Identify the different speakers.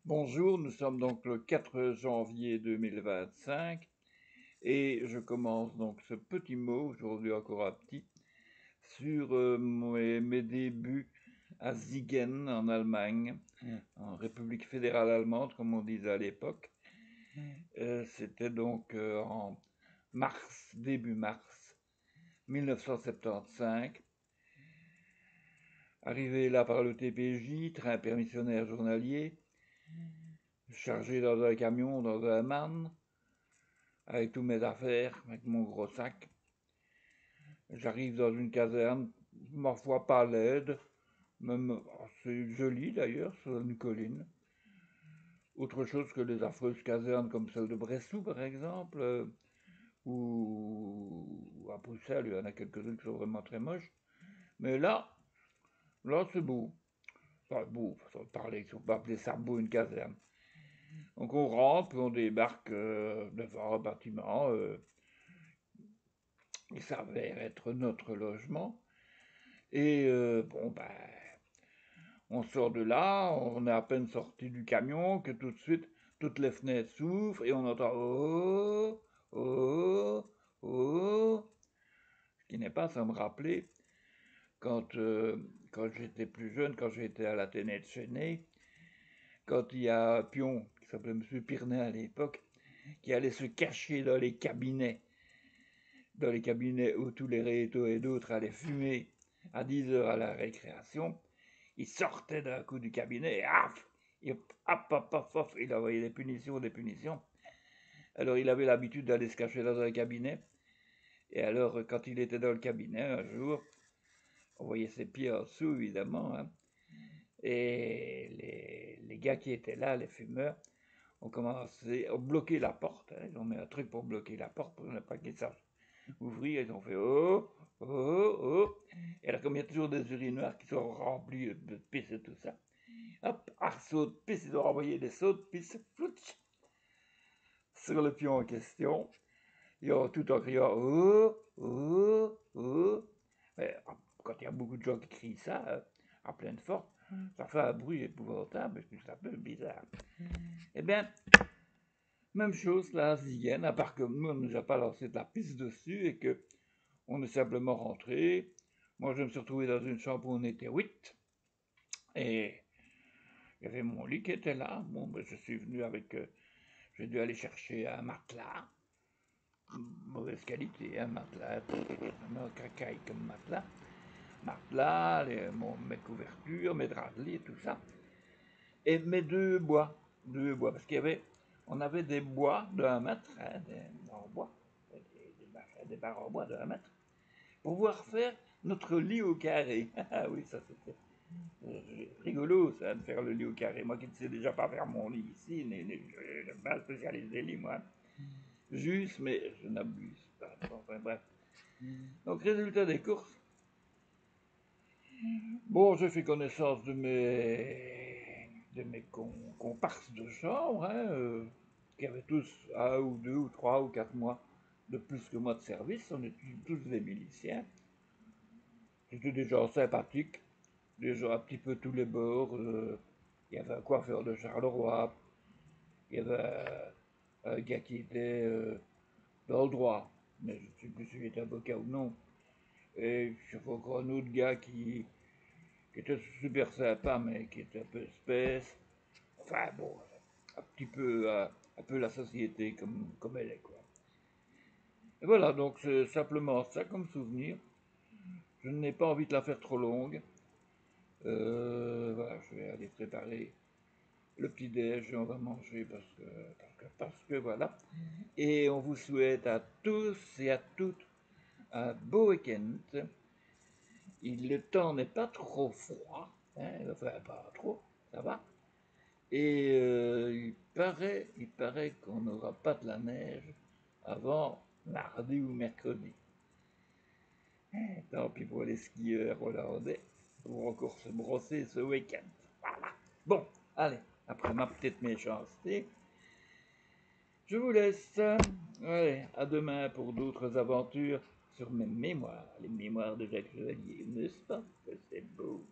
Speaker 1: Bonjour, nous sommes donc le 4 janvier 2025 et je commence donc ce petit mot, aujourd'hui encore un petit, sur mes débuts à Siegen en Allemagne, en République fédérale allemande comme on disait à l'époque. C'était donc en mars, début mars 1975. Arrivé là par le TPJ, train permissionnaire journalier, chargé dans un camion, dans un MAN, avec tous mes affaires, avec mon gros sac. J'arrive dans une caserne, ma foi pas laide, même c'est joli d'ailleurs, sur une colline. Autre chose que les affreuses casernes comme celle de Bressou par exemple, ou à Bruxelles, il y en a quelques-unes qui sont vraiment très moches. Mais là c'est beau. Enfin beau, façon de parler, il ne faut pas appeler ça beau une caserne. Donc on rentre, puis on débarque devant un bâtiment. Il s'avère être notre logement. Et bon, ben, on sort de là, on est à peine sorti du camion que tout de suite, toutes les fenêtres s'ouvrent et on entend oh, oh, oh, ce qui n'est pas sans me rappeler quand, quand j'étais plus jeune, quand j'étais à l'Athénée de Chennai, quand il y a un pion qui s'appelait M. Pirnet à l'époque, qui allait se cacher dans les cabinets où tous les rétos et d'autres allaient fumer à 10 heures à la récréation. Il sortait d'un coup du cabinet et hop, il envoyait des punitions, des punitions. Alors il avait l'habitude d'aller se cacher dans un cabinet. Et alors quand il était dans le cabinet un jour, on voyait ses pieds en dessous évidemment, hein, et les gars qui étaient là, les fumeurs, ont commencé à bloquer la porte. Hein. Ils ont mis un truc pour bloquer la porte pour ne pas qu'ils sachent ouvrir. Ils ont fait oh, oh, oh. Et alors comme il y a toujours des urinoirs qui sont remplis de pisse et tout ça, hop, arceau de pisse, ils ont renvoyé des sauts de pisse, flouch, sur le pion en question. Ils ont tout en criant oh, oh, oh. Mais quand il y a beaucoup de gens qui crient ça, à pleine force, ça fait un bruit épouvantable, c'est un peu bizarre. Eh bien, même chose là à Siegen, à part que nous, on ne nous a pas lancé de la pisse dessus et que on est simplement rentré. Moi, je me suis retrouvé dans une chambre où on était 8. Et il y avait mon lit qui était là. Bon, ben, je suis venu avec. J'ai dû aller chercher un matelas. Mauvaise qualité, un matelas. Un cacaille comme matelas. Matelas, mes couvertures, mes draps de lit, tout ça. Et mes deux bois. Deux bois. Parce qu'il y avait. On avait des bois de 1 mètre, hein, en bois. Des barres en bois de 1 mètre. Pour pouvoir faire notre lit au carré. Ah oui, ça c'était rigolo, ça, de faire le lit au carré. Moi qui ne sais déjà pas faire mon lit ici, je ne suis pas spécialiste des lits, moi. Juste, mais je n'abuse pas. Enfin bref. Donc, résultat des courses. Bon, j'ai fait connaissance de mes comparses de chambre, hein, qui avaient tous 1 ou 2 ou 3 ou 4 mois de plus que moi de service. On était tous des miliciens. C'était des gens sympathiques, des gens un petit peu tous les bords. Il y avait un coiffeur de Charleroi, il y avait un gars qui était dans le droit, mais je ne sais plus s'il était avocat ou non. Et je sais pas encore un autre gars qui était super sympa, mais qui était un peu espèce. Enfin bon, un peu la société comme elle est, quoi. Et voilà, donc c'est simplement ça comme souvenir. Je n'ai pas envie de la faire trop longue. Voilà, je vais aller préparer le petit déj et on va manger parce que voilà. Et on vous souhaite à tous et à toutes un beau week-end. Le temps n'est pas trop froid, hein, enfin pas trop, ça va. Et il paraît qu'on n'aura pas de la neige avant mardi ou mercredi. Tant pis pour les skieurs hollandais, pour encore se brosser ce week-end. Voilà. Bon, allez, après ma petite méchanceté, je vous laisse. Allez, à demain pour d'autres aventures sur mes mémoires, les mémoires de Jacques Chevalier, n'est-ce pas que c'est beau?